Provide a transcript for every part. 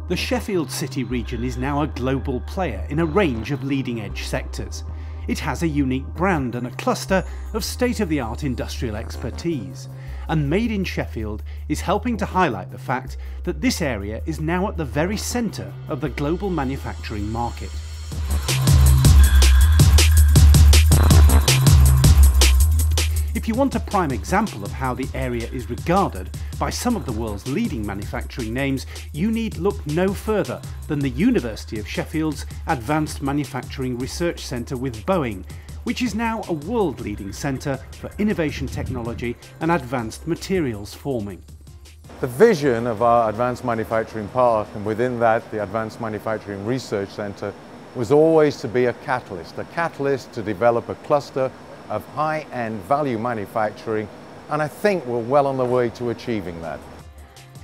The Sheffield City region is now a global player in a range of leading-edge sectors. It has a unique brand and a cluster of state-of-the-art industrial expertise. And Made in Sheffield is helping to highlight the fact that this area is now at the very centre of the global manufacturing market. If you want a prime example of how the area is regarded by some of the world's leading manufacturing names, you need look no further than the University of Sheffield's Advanced Manufacturing Research Centre with Boeing, which is now a world-leading centre for innovation technology and advanced materials forming. The vision of our Advanced Manufacturing Park, and within that the Advanced Manufacturing Research Centre, was always to be a catalyst to develop a cluster of high-end value manufacturing, and I think we're well on the way to achieving that.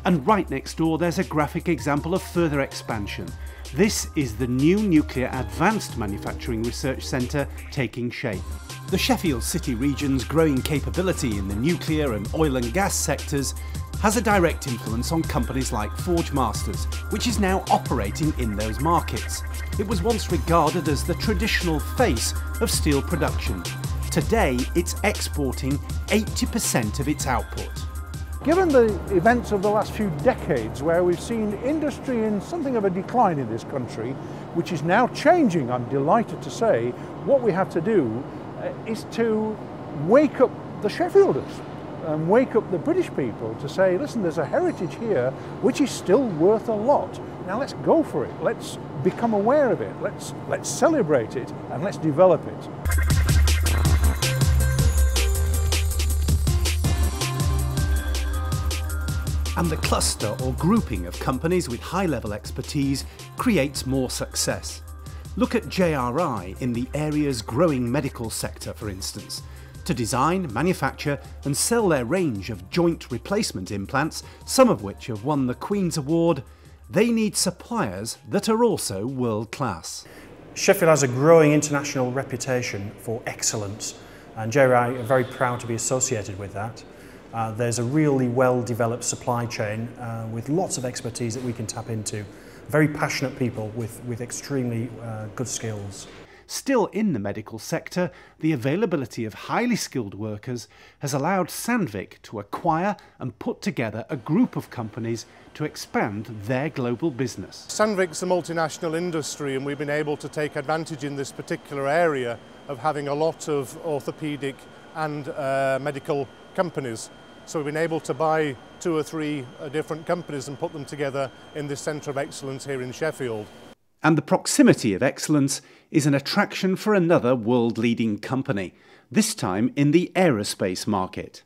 And right next door there's a graphic example of further expansion. This is the new Nuclear Advanced Manufacturing Research Centre taking shape. The Sheffield City region's growing capability in the nuclear and oil and gas sectors has a direct influence on companies like Forgemasters, which is now operating in those markets. It was once regarded as the traditional face of steel production. Today, it's exporting 80% of its output. Given the events of the last few decades where we've seen industry in something of a decline in this country, which is now changing, I'm delighted to say, what we have to do is to wake up the Sheffielders and wake up the British people to say, listen, there's a heritage here which is still worth a lot. Now let's go for it. Let's become aware of it. Let's celebrate it and let's develop it. And the cluster or grouping of companies with high-level expertise creates more success. Look at JRI in the area's growing medical sector, for instance. To design, manufacture and sell their range of joint replacement implants, some of which have won the Queen's Award, they need suppliers that are also world-class. Sheffield has a growing international reputation for excellence, and JRI are very proud to be associated with that. There's a really well-developed supply chain with lots of expertise that we can tap into. Very passionate people with extremely good skills. Still in the medical sector, the availability of highly skilled workers has allowed Sandvik to acquire and put together a group of companies to expand their global business. Sandvik's a multinational industry, and we've been able to take advantage in this particular area of having a lot of orthopaedic and medical companies. So we've been able to buy 2 or 3 different companies and put them together in this centre of excellence here in Sheffield. And the proximity of excellence is an attraction for another world-leading company, this time in the aerospace market.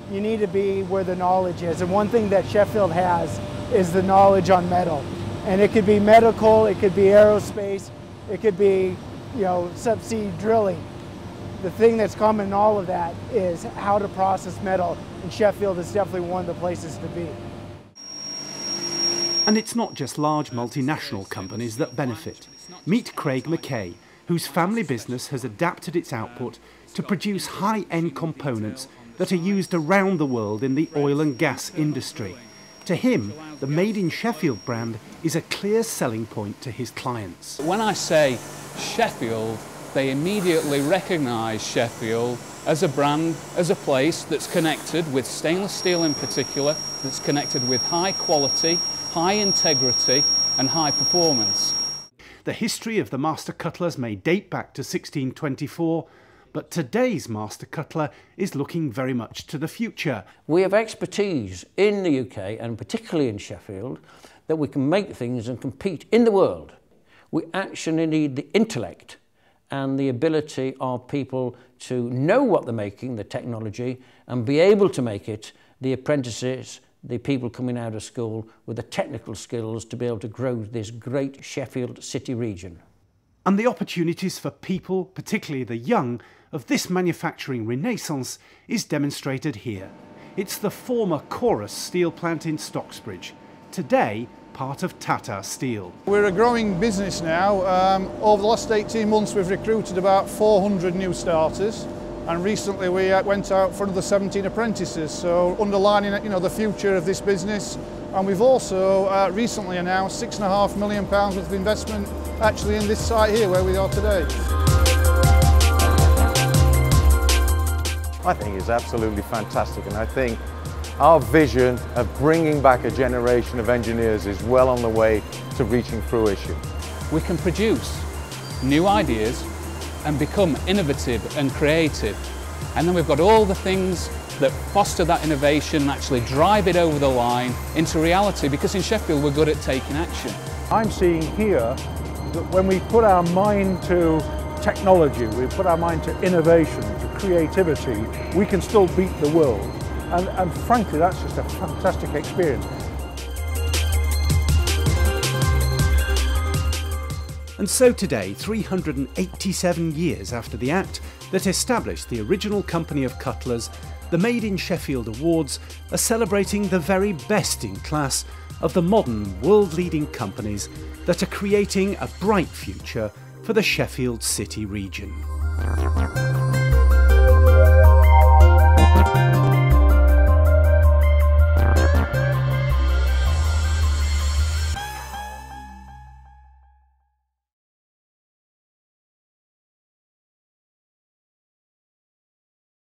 You need to be where the knowledge is, and one thing that Sheffield has is the knowledge on metal. And it could be medical, it could be aerospace, it could be, subsea drilling. The thing that's common in all of that is how to process metal, and Sheffield is definitely one of the places to be. And it's not just large multinational companies that benefit. Meet Clegg MP, whose family business has adapted its output to produce high-end components that are used around the world in the oil and gas industry. To him, the Made in Sheffield brand is a clear selling point to his clients. When I say Sheffield, they immediately recognise Sheffield as a brand, as a place that's connected with stainless steel in particular, that's connected with high quality, high integrity and high performance. The history of the master cutlers may date back to 1624, but today's master cutler is looking very much to the future. We have expertise in the UK, and particularly in Sheffield, that we can make things and compete in the world. We actually need the intellect and the ability of people to know what they're making, the technology, and be able to make it, the apprentices, the people coming out of school with the technical skills to be able to grow this great Sheffield City region. And the opportunities for people, particularly the young, of this manufacturing renaissance is demonstrated here. It's the former Chorus steel plant in Stocksbridge, today part of Tata Steel. We're a growing business now. Over the last 18 months we've recruited about 400 new starters, and recently we went out for another 17 apprentices, so underlining the future of this business And we've also recently announced £6.5 million worth of investment actually in this site here where we are today. I think it's absolutely fantastic, and I think our vision of bringing back a generation of engineers is well on the way to reaching fruition. We can produce new ideas and become innovative and creative, and then we've got all the things that foster that innovation and actually drive it over the line into reality, because in Sheffield we're good at taking action. I'm seeing here that when we put our mind to technology, we put our mind to innovation, to creativity, we can still beat the world. And frankly, that's just a fantastic experience. And so today, 387 years after the act that established the original company of cutlers, the Made in Sheffield Awards are celebrating the very best in class of the modern, world-leading companies that are creating a bright future for the Sheffield City region.